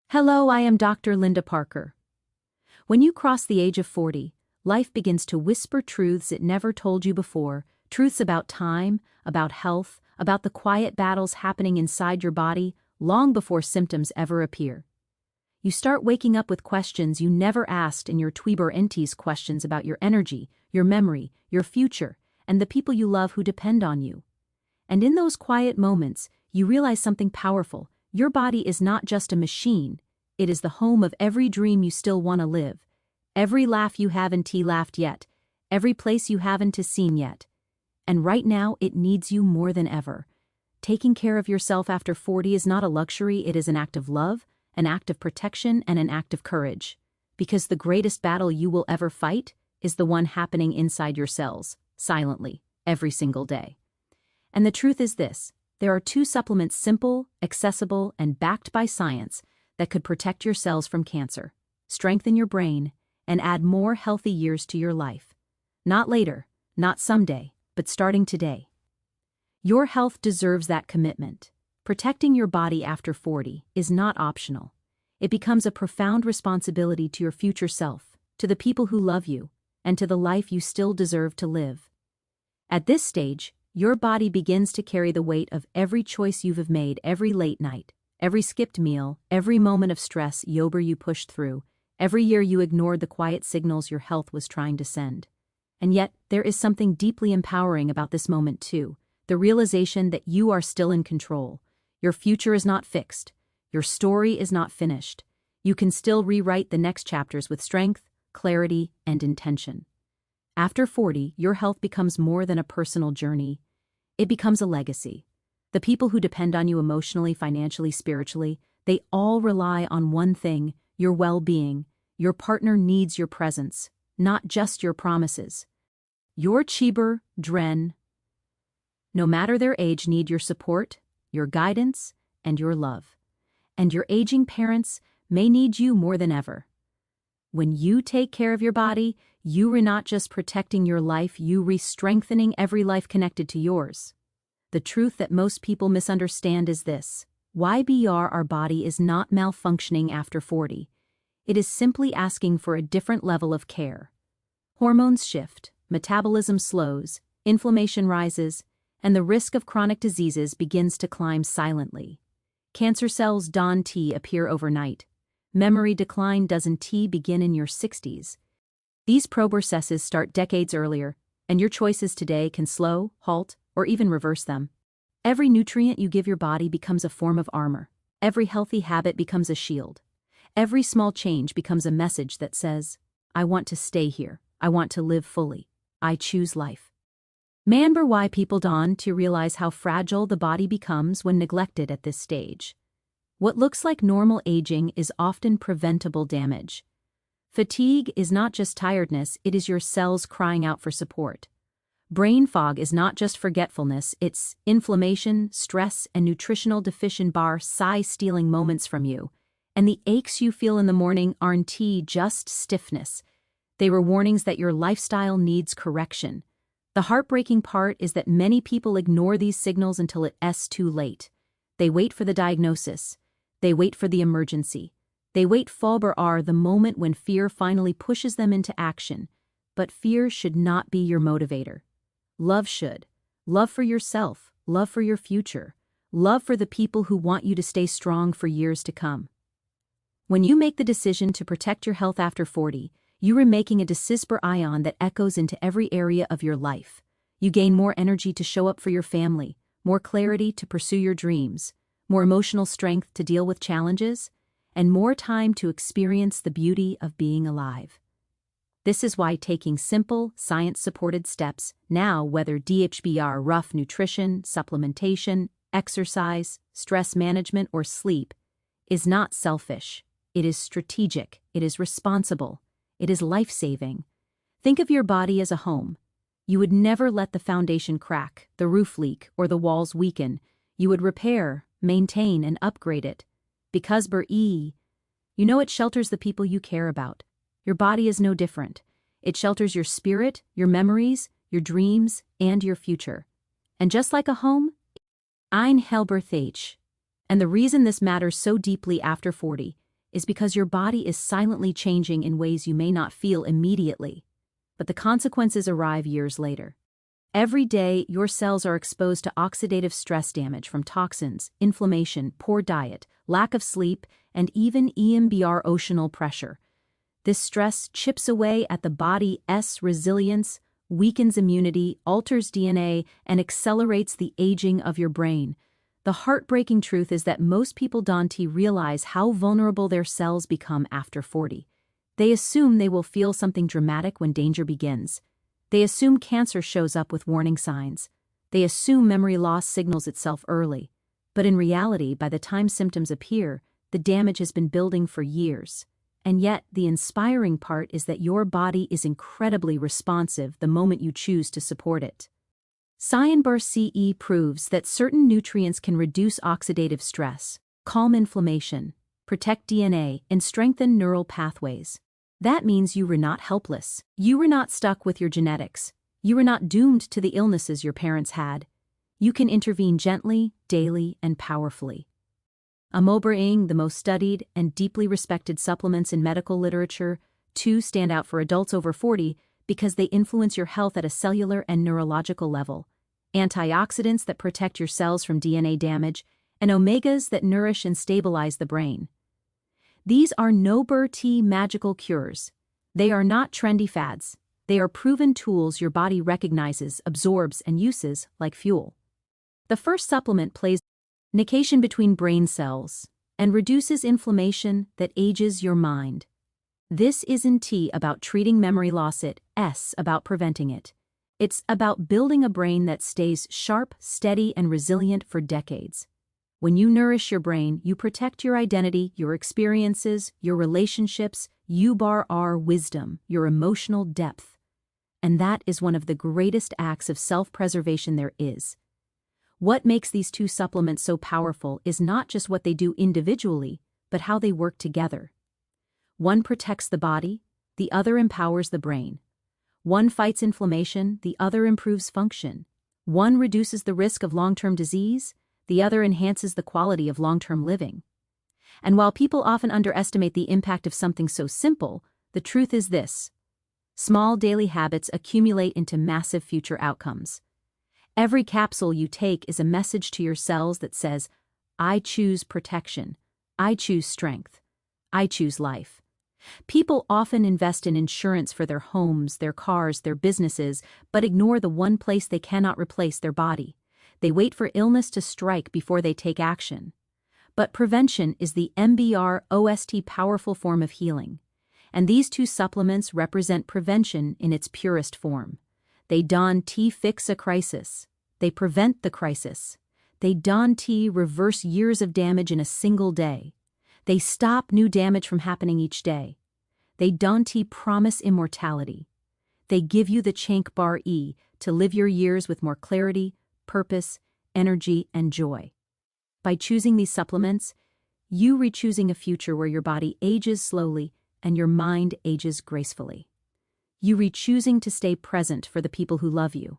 Hello, I am Dr. Linda Parker. When you cross the age of 40, life begins to whisper truths it never told you before, truths about time, about health, about the quiet battles happening inside your body long before symptoms ever appear. You start waking up with questions you never asked in your Tweeber questions about your energy, your memory, your future, and the people you love who depend on you. And in those quiet moments, you realize something powerful. Your body is not just a machine, it is the home of every dream you still want to live, every laugh you haven't laughed yet, every place you haven't seen yet. And right now it needs you more than ever. Taking care of yourself after 40 is not a luxury, it is an act of love, an act of protection, and an act of courage. Because the greatest battle you will ever fight is the one happening inside your cells, silently, every single day. And the truth is this. There are two supplements simple, accessible, and backed by science that could protect your cells from cancer, strengthen your brain, and add more healthy years to your life. Not later, not someday, but starting today. Your health deserves that commitment. Protecting your body after 40 is not optional. It becomes a profound responsibility to your future self, to the people who love you, and to the life you still deserve to live. At this stage, your body begins to carry the weight of every choice you've made, every late night, every skipped meal, every moment of stress you pushed through, every year you ignored the quiet signals your health was trying to send. And yet, there is something deeply empowering about this moment too, the realization that you are still in control. Your future is not fixed. Your story is not finished. You can still rewrite the next chapters with strength, clarity, and intention. After 40, your health becomes more than a personal journey. It becomes a legacy. The people who depend on you emotionally, financially, spiritually, they all rely on one thing, your well-being. Your partner needs your presence, not just your promises. Your Cheeber, Dren, no matter their age, need your support, your guidance, and your love. And your aging parents may need you more than ever. When you take care of your body, you are not just protecting your life, you are strengthening every life connected to yours. The truth that most people misunderstand is this. YBR, our body is not malfunctioning after 40. It is simply asking for a different level of care. Hormones shift, metabolism slows, inflammation rises, and the risk of chronic diseases begins to climb silently. Cancer cells don't appear overnight. Memory decline doesn't begin in your 60s. These processes start decades earlier, and your choices today can slow, halt, or even reverse them. Every nutrient you give your body becomes a form of armor. Every healthy habit becomes a shield. Every small change becomes a message that says, I want to stay here. I want to live fully. I choose life. Remember why people don't realize how fragile the body becomes when neglected at this stage. What looks like normal aging is often preventable damage. Fatigue is not just tiredness, it is your cells crying out for support. Brain fog is not just forgetfulness, it's inflammation, stress, and nutritional deficient stealing moments from you. And the aches you feel in the morning aren't just stiffness. They were warnings that your lifestyle needs correction. The heartbreaking part is that many people ignore these signals until it's too late. They wait for the diagnosis. They wait for the emergency. They wait for the moment when fear finally pushes them into action. But fear should not be your motivator. Love should. Love for yourself, love for your future, love for the people who want you to stay strong for years to come. When you make the decision to protect your health after 40, you are making a decisive ion that echoes into every area of your life. You gain more energy to show up for your family, more clarity to pursue your dreams, more emotional strength to deal with challenges, and more time to experience the beauty of being alive. This is why taking simple, science-supported steps now, whether DHBR, rough nutrition, supplementation, exercise, stress management, or sleep, is not selfish. It is strategic. It is responsible. It is life-saving. Think of your body as a home. You would never let the foundation crack, the roof leak, or the walls weaken. You would repair, maintain, and upgrade it. Because you know it shelters the people you care about. Your body is no different. It shelters your spirit, your memories, your dreams, and your future. And just like a home, ein Helberth. And the reason this matters so deeply after 40 is because your body is silently changing in ways you may not feel immediately, but the consequences arrive years later. Every day, your cells are exposed to oxidative stress damage from toxins, inflammation, poor diet, lack of sleep, and even EMDR oceanal pressure. This stress chips away at the body's resilience, weakens immunity, alters DNA, and accelerates the aging of your brain. The heartbreaking truth is that most people don't realize how vulnerable their cells become after 40. They assume they will feel something dramatic when danger begins. They assume cancer shows up with warning signs. They assume memory loss signals itself early. But in reality, by the time symptoms appear, the damage has been building for years. And yet, the inspiring part is that your body is incredibly responsive the moment you choose to support it. Science proves that certain nutrients can reduce oxidative stress, calm inflammation, protect DNA, and strengthen neural pathways. That means you were not helpless. You were not stuck with your genetics. You were not doomed to the illnesses your parents had. You can intervene gently, daily, and powerfully. Unbreakable, the most studied and deeply respected supplements in medical literature, two stand out for adults over 40 because they influence your health at a cellular and neurological level. Antioxidants that protect your cells from DNA damage, and omegas that nourish and stabilize the brain. These are no-BRT magical cures. They are not trendy fads. They are proven tools your body recognizes, absorbs, and uses like fuel. The first supplement plays communication between brain cells and reduces inflammation that ages your mind. This isn't about treating memory loss, it's about preventing it. It's about building a brain that stays sharp, steady, and resilient for decades. When you nourish your brain, you protect your identity, your experiences, your relationships, your wisdom, your emotional depth. And that is one of the greatest acts of self-preservation there is. What makes these two supplements so powerful is not just what they do individually, but how they work together. One protects the body, the other empowers the brain. One fights inflammation, the other improves function. One reduces the risk of long-term disease, the other enhances the quality of long-term living. And while people often underestimate the impact of something so simple, the truth is this: small daily habits accumulate into massive future outcomes. Every capsule you take is a message to your cells that says, I choose protection, I choose strength, I choose life. People often invest in insurance for their homes, their cars, their businesses, but ignore the one place they cannot replace: their body. They wait for illness to strike before they take action. But prevention is the most powerful form of healing. And these two supplements represent prevention in its purest form. They don't fix a crisis. They prevent the crisis. They don't reverse years of damage in a single day. They stop new damage from happening each day. They don't promise immortality. They give you the chank to live your years with more clarity, purpose, energy, and joy. By choosing these supplements, you re-choosing a future where your body ages slowly and your mind ages gracefully. You re-choosing to stay present for the people who love you.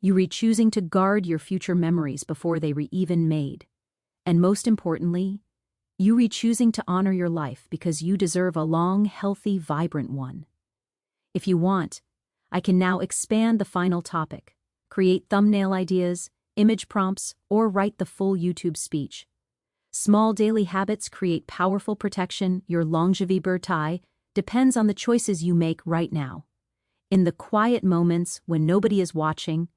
You re-choosing to guard your future memories before they were even made. And most importantly, you re-choosing to honor your life because you deserve a long, healthy, vibrant one. If you want, I can now expand the final topic, create thumbnail ideas, image prompts, or write the full YouTube speech. Small daily habits create powerful protection. Your longevity depends on the choices you make right now. In the quiet moments when nobody is watching,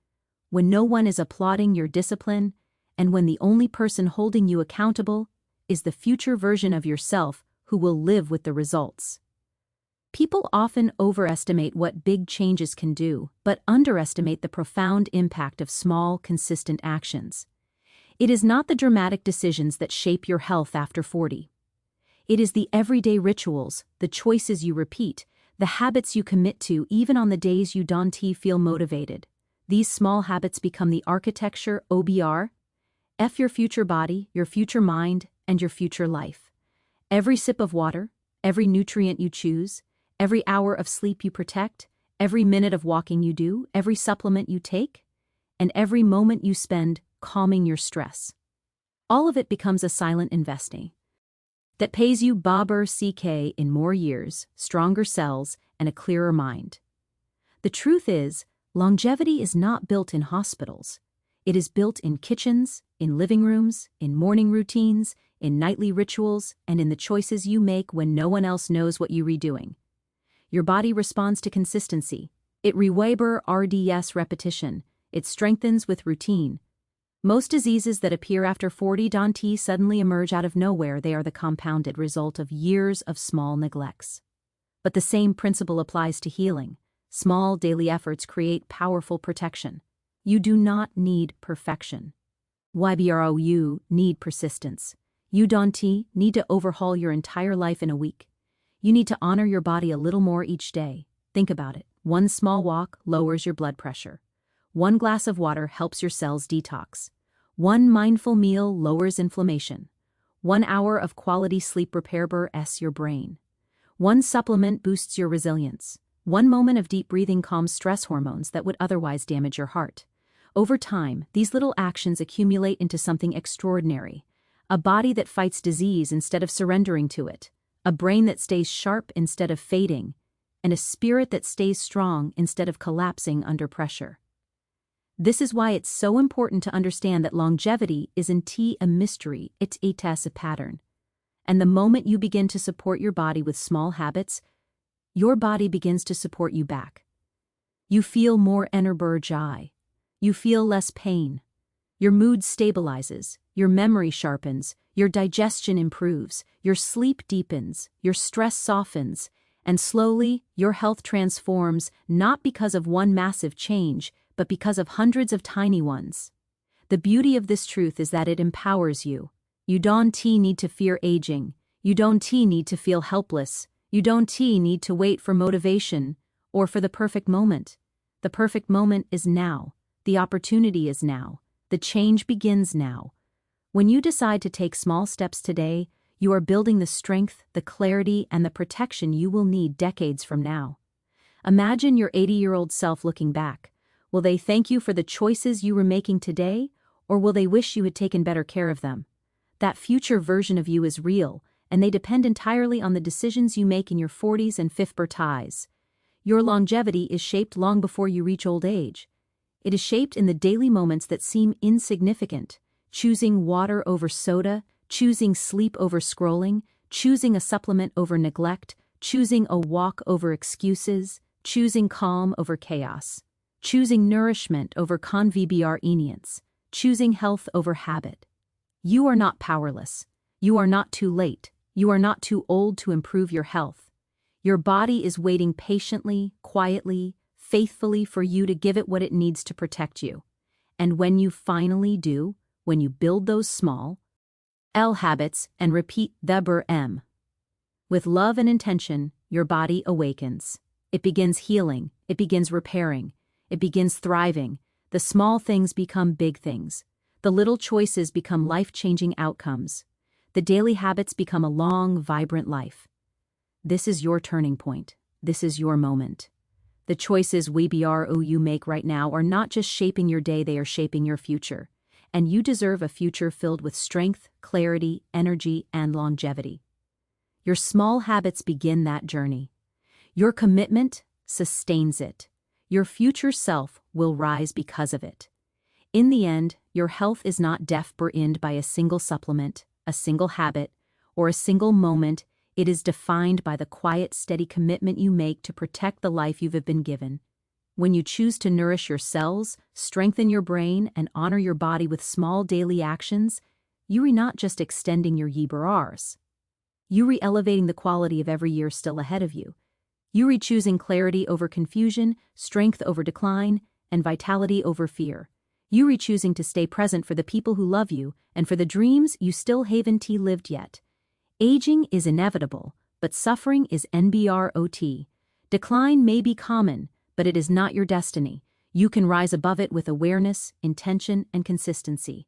when no one is applauding your discipline, and when the only person holding you accountable is the future version of yourself who will live with the results. People often overestimate what big changes can do, but underestimate the profound impact of small, consistent actions. It is not the dramatic decisions that shape your health after 40. It is the everyday rituals, the choices you repeat, the habits you commit to even on the days you don't feel motivated. These small habits become the architecture of your future body, your future mind, and your future life. Every sip of water, every nutrient you choose, every hour of sleep you protect, every minute of walking you do, every supplement you take, and every moment you spend calming your stress. All of it becomes a silent investing. that pays you Babur CK in more years, stronger cells, and a clearer mind. The truth is, longevity is not built in hospitals. It is built in kitchens, in living rooms, in morning routines, in nightly rituals, and in the choices you make when no one else knows what you're redoing. Your body responds to consistency. It reweber RDS repetition. It strengthens with routine. Most diseases that appear after 40 Danti suddenly emerge out of nowhere. They are the compounded result of years of small neglects. But the same principle applies to healing. Small daily efforts create powerful protection. You do not need perfection. You need persistence. You don't need to overhaul your entire life in a week. You need to honor your body a little more each day. Think about it. One small walk lowers your blood pressure. One glass of water helps your cells detox. One mindful meal lowers inflammation. 1 hour of quality sleep repairs your brain. One supplement boosts your resilience. One moment of deep breathing calms stress hormones that would otherwise damage your heart. Over time, these little actions accumulate into something extraordinary. A body that fights disease instead of surrendering to it. A brain that stays sharp instead of fading. And a spirit that stays strong instead of collapsing under pressure. This is why it's so important to understand that longevity isn't a mystery, it's a pattern. And the moment you begin to support your body with small habits, your body begins to support you back. You feel more energized. You feel less pain. Your mood stabilizes, your memory sharpens, your digestion improves, your sleep deepens, your stress softens, and slowly your health transforms not because of one massive change, but because of hundreds of tiny ones. The beauty of this truth is that it empowers you. You don't need to fear aging. You don't need to feel helpless. You don't need to wait for motivation or for the perfect moment. The perfect moment is now. The opportunity is now. The change begins now. When you decide to take small steps today, you are building the strength, the clarity, and the protection you will need decades from now. Imagine your 80-year-old self looking back. Will they thank you for the choices you were making today, or will they wish you had taken better care of them? That future version of you is real, and they depend entirely on the decisions you make in your 40s and 50s. Your longevity is shaped long before you reach old age. It is shaped in the daily moments that seem insignificant, choosing water over soda, choosing sleep over scrolling, choosing a supplement over neglect, choosing a walk over excuses, choosing calm over chaos. Choosing nourishment over convenience, choosing health over habit. You are not powerless. You are not too late. You are not too old to improve your health. Your body is waiting patiently, quietly, faithfully for you to give it what it needs to protect you. And when you finally do, when you build those small habits and repeat the M. With love and intention, your body awakens. It begins healing. It begins repairing. It begins thriving. The small things become big things. The little choices become life-changing outcomes. The daily habits become a long, vibrant life. This is your turning point. This is your moment. The choices you make right now are not just shaping your day, they are shaping your future. And you deserve a future filled with strength, clarity, energy, and longevity. Your small habits begin that journey. Your commitment sustains it. Your future self will rise because of it. In the end, your health is not defined by a single supplement, a single habit, or a single moment. It is defined by the quiet, steady commitment you make to protect the life you've been given. When you choose to nourish your cells, strengthen your brain, and honor your body with small daily actions, you are not just extending your years. You are elevating the quality of every year still ahead of you. You are choosing clarity over confusion, strength over decline, and vitality over fear. You are choosing to stay present for the people who love you and for the dreams you still haven't lived yet. Aging is inevitable, but suffering is NBROT. Decline may be common, but it is not your destiny. You can rise above it with awareness, intention, and consistency.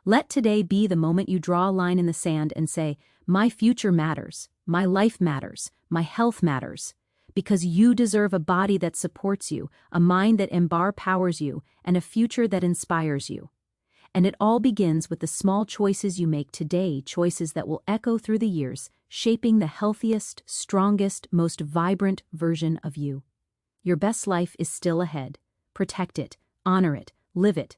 Let today be the moment you draw a line in the sand and say, my future matters, my life matters, my health matters. Because you deserve a body that supports you, a mind that empowers you, and a future that inspires you. And it all begins with the small choices you make today, choices that will echo through the years, shaping the healthiest, strongest, most vibrant version of you. Your best life is still ahead. Protect it, honor it, live it,